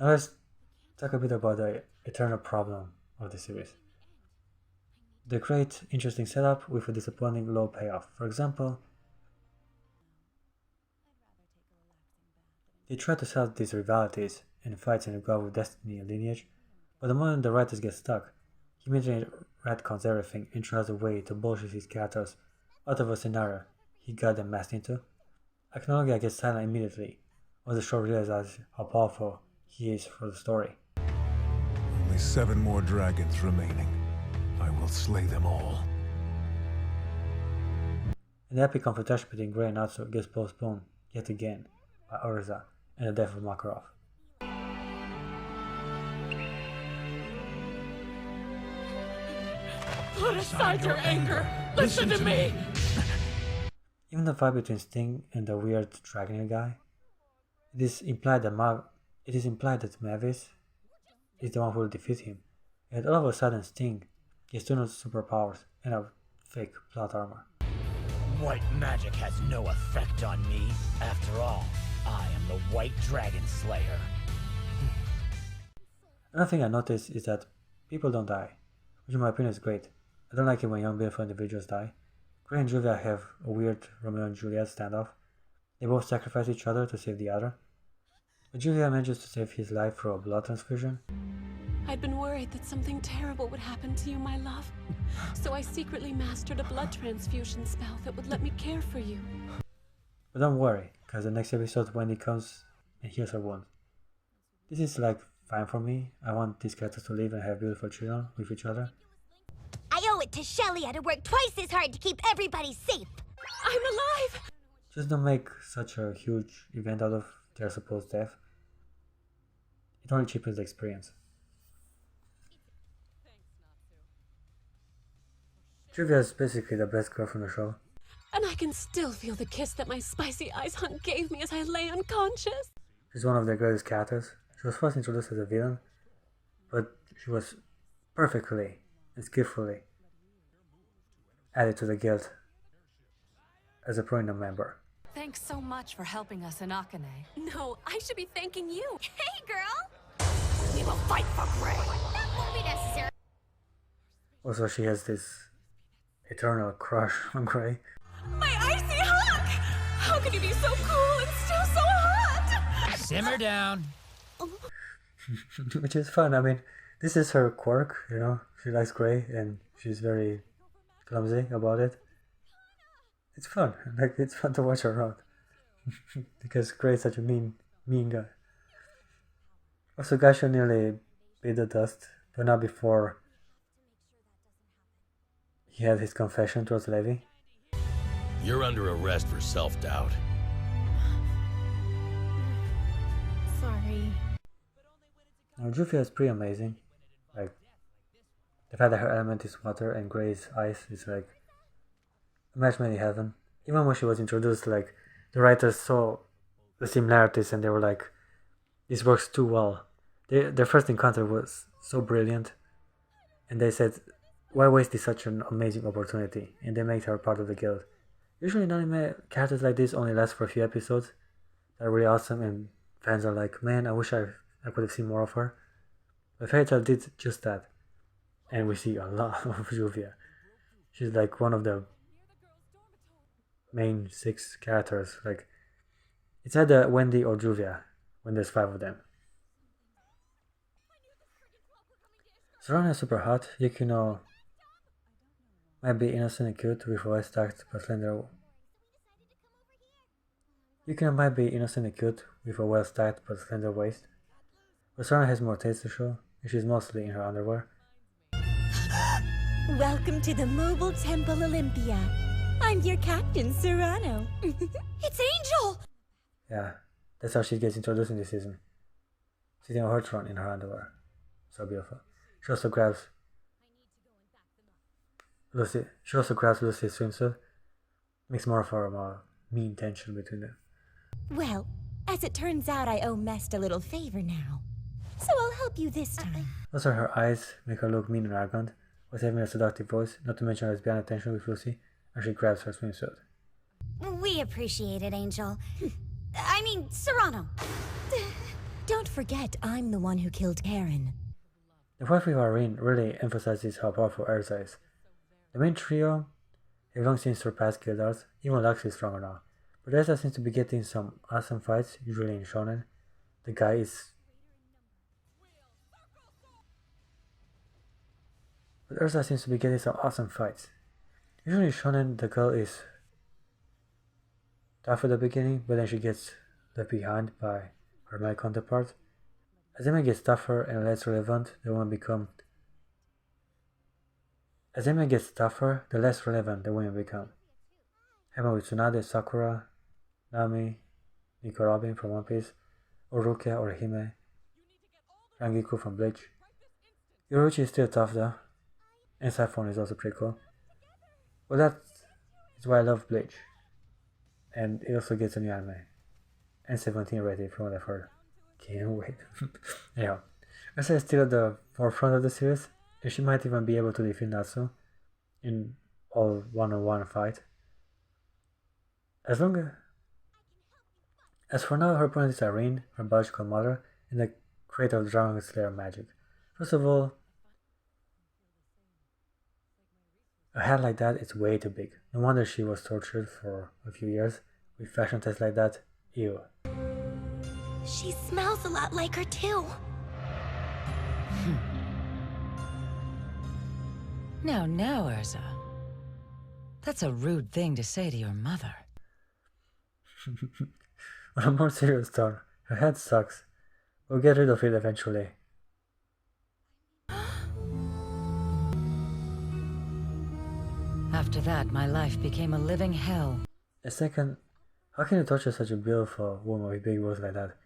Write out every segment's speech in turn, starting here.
Now let's talk a bit about the eternal problem of the series. The great, interesting setup with a disappointing low payoff. For example, they try to set these rivalities and fights in regard with destiny and lineage, but the moment the writers get stuck, he immediately retcons everything and tries a way to bullshit his characters out of a scenario he got them messed into. Iconology gets silent immediately once the show realizes how powerful he is for the story. Only 7 more dragons remaining. I will slay them all. An epic confrontation between Grey and Natsu gets postponed yet again by Urza and the death of Makarov. Put aside your anger! Listen to me! Even the fight between Sting and the weird dragon guy, it is implied that Mavis is the one who will defeat him, and all of a sudden Sting gets 2 new superpowers and a fake plot armor. White magic has no effect on me. After all, I am the White Dragon Slayer. Another thing I noticed is that people don't die, which in my opinion is great. I don't like it when young beautiful individuals die. Grey and Julia have a weird Romeo and Juliet standoff. They both sacrifice each other to save the other. But Julia manages to save his life through a blood transfusion. I'd been worried that something terrible would happen to you, my love. So I secretly mastered a blood transfusion spell that would let me care for you. But don't worry, cause the next episode Wendy comes and heals her wound. This is like fine for me. I want these characters to live and have beautiful children with each other. I owe it to Shelly to work twice as hard to keep everybody safe. I'm alive! Just don't make such a huge event out of their supposed death. It only cheapens the experience. Trivia is basically the best girl from the show. And I can still feel the kiss that my spicy eyes hunt gave me as I lay unconscious. She's one of the greatest characters. She was first introduced as a villain, but she was perfectly and skillfully added to the guild as a prominent member. Thanks so much for helping us in Akane. No, I should be thanking you. Hey, girl! We will fight for Grey. That won't be necessary. Also, she has this eternal crush on Grey. My icy hug! How can you be so cool and still so hot? Simmer down. Which is fun. I mean, this is her quirk, you know. She likes Grey and she's very clumsy about it. It's fun. Like, it's fun to watch her around. Because Grey is such a mean guy. Also, Gaisho nearly beat the dust, but not before he had his confession towards Levi. You're under arrest for self-doubt. Sorry. Now, Juvia is pretty amazing. Like, the fact that her element is water and Grey's ice is like a match made in heaven. Even when she was introduced, like, the writers saw the similarities and they were like, this works too well. Their first encounter was so brilliant, and they said, why waste such an amazing opportunity? And they made her part of the guild. Usually in anime, characters like this only last for a few episodes. They're really awesome and fans are like, man, I wish I could have seen more of her. But Fairy Tail did just that. And we see a lot of Juvia. She's like one of the main 6 characters. Like, it's either Wendy or Juvia when there's 5 of them. Serana is super hot. Yukino might be innocent and cute with a well-stacked but slender. Yukino might be innocent and cute with a well-stacked but slender waist. But Serana has more taste to show, and she's mostly in her underwear. Welcome to the Mobile Temple Olympia. I'm your captain, Serrano. It's Angel! Yeah, that's how she gets introduced in this season. Sitting on her throne in her underwear. So beautiful. She also grabs Lucy's swimsuit. Makes more of a mean tension between them. Well, as it turns out, I owe Mest a little favor now. So I'll help you this time. Also, her eyes make her look mean and arrogant, while having a seductive voice, not to mention her lesbian tension with Lucy, as she grabs her swimsuit. We appreciate it, Angel. I mean, Serrano. Don't forget, I'm the one who killed Karen. The fight with Irene really emphasizes how powerful Ursa is. The main trio have long since surpassed Gildars, even Lux is stronger now. But Ursa seems to be getting some awesome fights, usually in shonen. The guy is... But Ursa seems to be getting some awesome fights. Usually in shonen, the girl is tough at the beginning, but then she gets left behind by her male counterpart. As Emma gets tougher and less relevant, the women become... As Emma gets tougher, the less relevant the women become. Emma with Tsunade, Sakura, Nami, Nico Robin from One Piece, or Rukia or Hime, Rangiku from Bleach. Yoruichi is still tough though, and Siphon is also pretty cool. Well, that is why I love Bleach. And it also gets a new anime. And 17 already, from what I've heard. Can't wait. Anyhow, Ursa is still at the forefront of the series, and she might even be able to defeat Natsu in all one-on-one fight. As for now, her opponent is Irene, her biological mother, and the creator of Dragon Slayer magic. First of all, a head like that is way too big. No wonder she was tortured for a few years with fashion tests like that. Ew. She smells a lot like her, too. Now, Ursa. That's a rude thing to say to your mother. On a more serious tone, her head sucks. We'll get rid of it eventually. After that, my life became a living hell. A second, how can you torture such a beautiful woman with big boobs like that?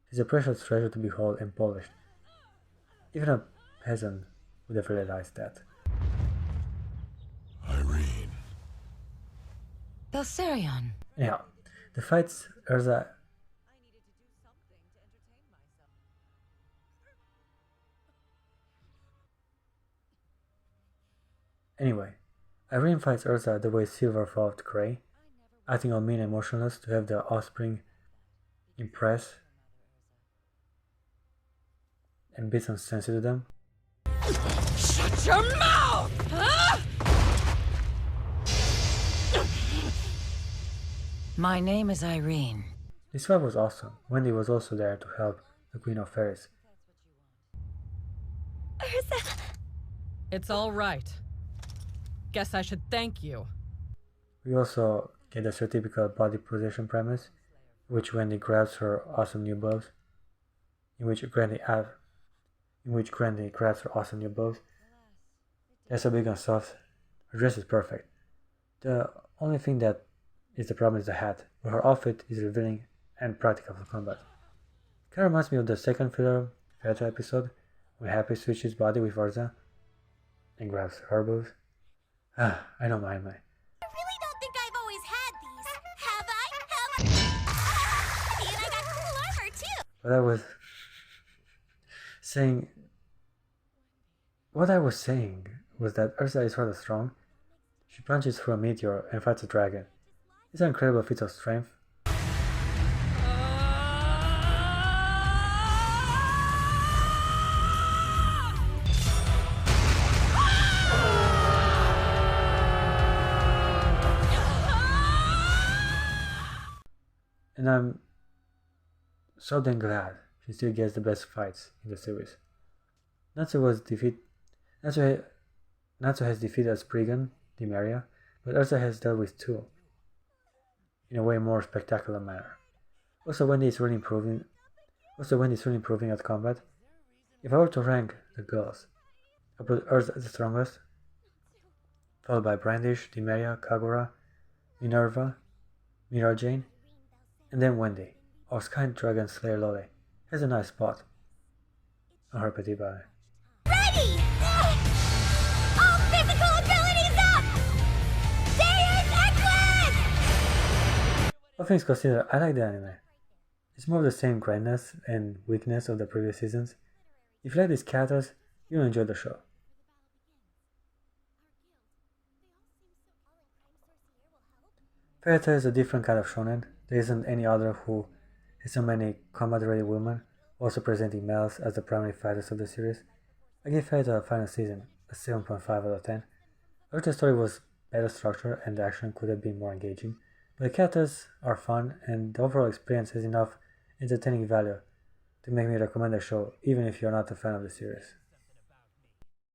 She's a precious treasure to behold and polished. Even a peasant would have realized that. Irene. Belsarion. Anyhow, the fights Ursa... Anyway, Irene fights Ursa the way Silver fought Grey, acting all mean and emotionless to have the offspring impress and beat some sense into them. Shut your mouth! Huh? My name is Irene. This fight was awesome. Wendy was also there to help the Queen of Fairies. Ursa! It's all right. Guess I should thank you. We also get the stereotypical body position premise, in which Wendy grabs her awesome new boobs, in which Granny grabs her awesome new boobs. They're so big and soft. Her dress is perfect. The only thing that is the problem is the hat, but her outfit is revealing and practical for combat. Kind of reminds me of the second filler Fairytale episode, when Happy switches body with Ursa and grabs her boobs. I know my anime. I really don't think I've always had these. Have I? And I got cool armor, too! But I was saying... What I was saying was that Ursa is rather strong. She punches through a meteor and fights a dragon. It's an incredible feat of strength. And I'm so damn glad she still gets the best fights in the series. Natsu has defeated Spriggan, Dimeria, but Ursa has dealt with two in a way more spectacular manner. Also, Wendy is really improving at combat. If I were to rank the girls, I put Ursa as the strongest, followed by Brandish, Dimeria, Kagura, Minerva, Mira Jane, and then Wendy, or Sky Dragon Slayer Lole, has a nice spot on her petit body. Ready! All physical abilities up! Deus Equus! All things considered, I like the anime. It's more of the same grandness and weakness of the previous seasons. If you like these characters, you'll enjoy the show. Fairytale is a different kind of shonen. There isn't any other who has so many combat-ready women also presenting males as the primary fighters of the series. I give Fate the final season a 7.5 out of 10. I wish the story was better structured and the action could have been more engaging, but the characters are fun and the overall experience has enough entertaining value to make me recommend the show even if you're not a fan of the series.